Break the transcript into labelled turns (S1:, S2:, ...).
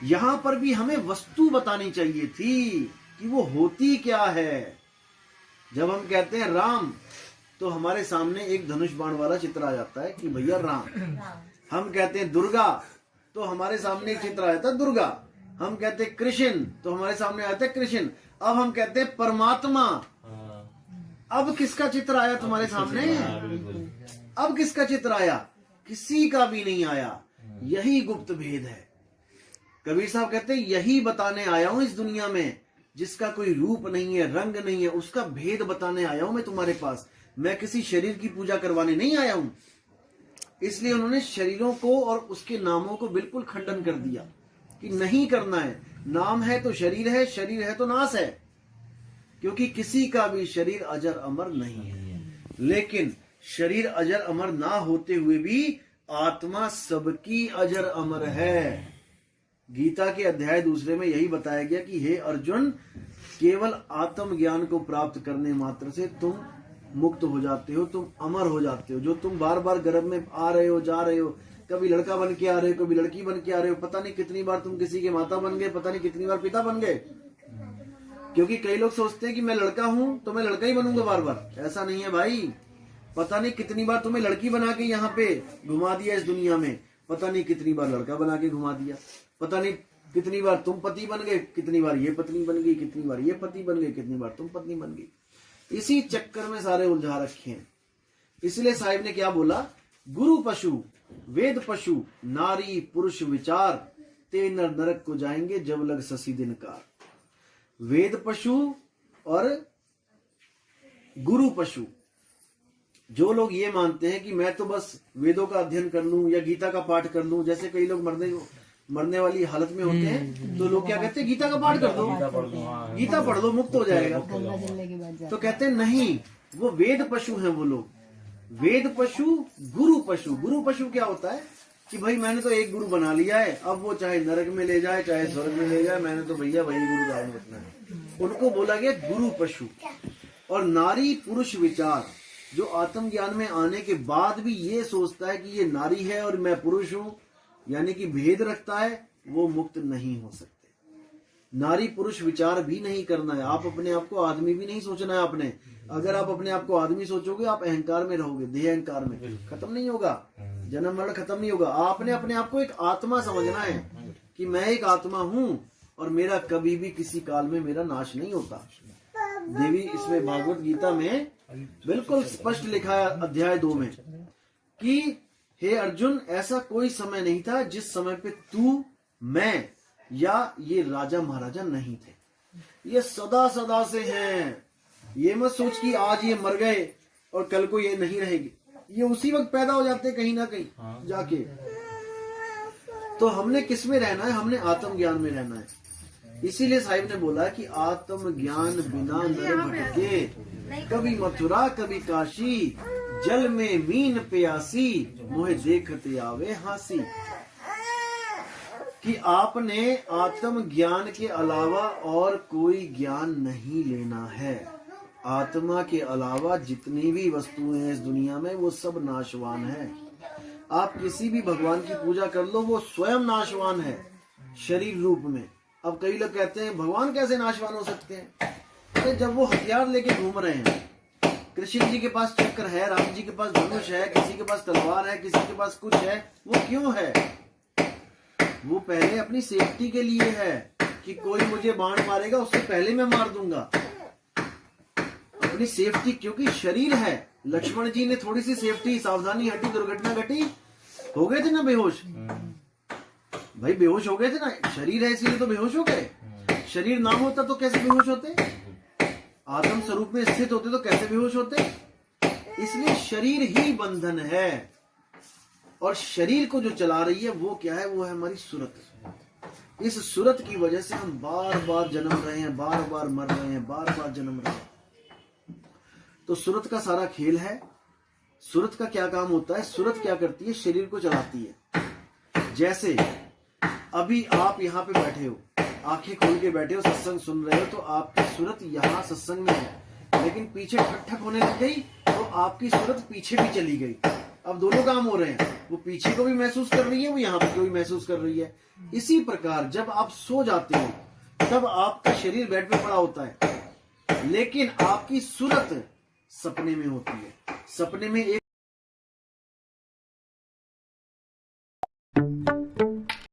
S1: यहां पर भी हमें वस्तु बतानी चाहिए थी कि वो होती क्या है। जब हम कहते हैं राम तो हमारे सामने एक धनुष बाण वाला चित्र आ जाता है कि भैया राम। हम कहते हैं दुर्गा तो हमारे सामने एक चित्र आ जाता है दुर्गा। हम कहते हैं कृष्ण तो हमारे सामने आता है कृष्ण। अब हम कहते हैं परमात्मा। अब किसका चित्र आया तुम्हारे सामने? अब किसका चित्र आया? किसी का भी नहीं आया। यही गुप्त भेद है। कबीर साहब कहते हैं यही बताने आया हूं इस दुनिया में, जिसका कोई रूप नहीं है, रंग नहीं है, उसका भेद बताने आया हूं मैं तुम्हारे पास। मैं किसी शरीर की पूजा करवाने नहीं आया हूं। इसलिए उन्होंने शरीरों को और उसके नामों को बिल्कुल खंडन कर दिया कि नहीं करना है। नाम है तो शरीर है, शरीर है तो नाश है, क्योंकि किसी का भी शरीर अजर अमर नहीं है। लेकिन शरीर अजर अमर ना होते हुए भी आत्मा सबकी अजर अमर है। गीता के अध्याय 2 में यही बताया गया कि हे अर्जुन, केवल आत्मज्ञान को प्राप्त करने मात्र से तुम मुक्त हो जाते हो, तुम अमर हो जाते हो। जो तुम बार बार गर्भ में आ रहे हो, जा रहे हो, कभी लड़का बन के आ रहे हो, कभी लड़की बन के आ रहे हो, पता नहीं कितनी बार तुम किसी के माता बन गए, पता नहीं कितनी बार पिता बन गए। क्योंकि कई लोग सोचते हैं कि मैं लड़का हूं तो मैं लड़का ही बनूंगा बार बार। ऐसा नहीं है भाई। पता नहीं कितनी बार तुम्हें लड़की बना के यहाँ पे घुमा दिया इस दुनिया में, पता नहीं कितनी बार लड़का बना के घुमा दिया, पता नहीं कितनी बार तुम पति बन गए, कितनी बार ये पत्नी बन गई, कितनी बार ये पति बन गए, कितनी बार तुम पत्नी बन गई। इसी चक्कर में सारे उलझा रखे हैं। इसलिए साहिब ने क्या बोला? गुरु पशु वेद पशु नारी पुरुष विचार, ते नर नरक को जाएंगे जब लग ससी दिनकार। वेद पशु और गुरु पशु। जो लोग ये मानते हैं कि मैं तो बस वेदों का अध्ययन कर लूं या गीता का पाठ कर लूं, जैसे कई लोग मरने वाली हालत में होते हैं तो लोग क्या कहते हैं? गीता का पाठ कर दो, गीता पढ़ लो, मुक्त हो जाएगा। तो कहते हैं नहीं, वो वेद पशु हैं वो लोग। वेद पशु गुरु पशु। गुरु पशु क्या होता है कि भाई मैंने तो एक गुरु बना लिया है, अब वो चाहे नरक में ले जाए चाहे स्वर्ग में ले जाए, मैंने तो भैया वही गुरु धारण रखना है। उनको बोला गया गुरु पशु। और नारी पुरुष विचार, जो आत्मज्ञान में आने के बाद भी ये सोचता है कि ये नारी है और मैं पुरुष हूं, यानी कि भेद रखता है, वो मुक्त नहीं हो सकते। नारी पुरुष विचार भी नहीं करना है। आप अपने आप को आदमी भी नहीं सोचना है आपने। अगर आप अपने आप को आदमी सोचोगे आप अहंकार में रहोगे, देह अहंकार में, खत्म नहीं होगा, जन्म मरण खत्म नहीं होगा। आपने अपने आप को एक आत्मा समझना है कि मैं एक आत्मा हूं और मेरा कभी भी किसी काल में मेरा नाश नहीं होता। देवी इसमें भागवत गीता में बिल्कुल स्पष्ट लिखा है अध्याय 2 में कि हे अर्जुन, ऐसा कोई समय नहीं था जिस समय पे तू, मैं या ये राजा महाराजा नहीं थे। ये सदा सदा से हैं। ये मत सोच कि आज ये मर गए और कल को ये नहीं रहेगी। ये उसी वक्त पैदा हो जाते हैं कहीं ना कहीं जाके। तो हमने किस में रहना है? हमने आत्मज्ञान में रहना है। इसीलिए साहिब ने बोला कि आत्मज्ञान बिना नर भटके, कभी मथुरा कभी काशी, जल में मीन प्यासी, मोहे देखते आवे हासी। कि आपने आत्म ज्ञान के अलावा और कोई ज्ञान नहीं लेना है। आत्मा के अलावा जितनी भी वस्तुएं हैं इस दुनिया में वो सब नाशवान है। आप किसी भी भगवान की पूजा कर लो, वो स्वयं नाशवान है शरीर रूप में। अब कई लोग कहते हैं भगवान कैसे नाशवान हो सकते हैं? तो जब वो हथियार लेके घूम रहे हैं, कृष्ण जी के पास चक्र है, राम जी के पास धनुष है, किसी के पास तलवार है, किसी के पास कुछ है, वो क्यों है? वो पहले अपनी सेफ्टी के लिए है कि कोई मुझे बाण मारेगा उससे पहले मैं मार दूंगा। अपनी सेफ्टी, क्योंकि शरीर है। लक्ष्मण जी ने थोड़ी सी सेफ्टी, सावधानी हटी, दुर्घटना घटी, हो गए थे ना बेहोश। भाई बेहोश हो गए थे ना, शरीर है इसीलिए तो बेहोश हो गए। शरीर ना होता तो कैसे बेहोश होते? आत्म स्वरूप में स्थित होते तो कैसे बेहोश होते? इसलिए शरीर ही बंधन है। और शरीर को जो चला रही है वो क्या है? वो है हमारी सुरत। इस सुरत की वजह से हम बार बार जन्म रहे हैं, बार बार मर रहे हैं, बार बार जन्म रहे हैं। तो सुरत का सारा खेल है। सुरत का क्या काम होता है? सुरत क्या करती है? शरीर को चलाती है। जैसे अभी आप यहाँ पे बैठे हो, आंखें खोल के बैठे हो, सत्संग सुन रहे हो, तो आपकी सुरत यहाँ सत्संग में है, लेकिन पीछे ठक ठक होने लग गई तो आपकी सुरत पीछे भी चली गई। अब दोनों काम हो रहे हैं, वो पीछे को भी महसूस कर रही है, वो यहाँ पे को भी महसूस कर रही है। इसी प्रकार जब आप सो जाते हो तब आपका शरीर बेड पे पड़ा होता है, लेकिन आपकी सूरत सपने में होती है। सपने में एक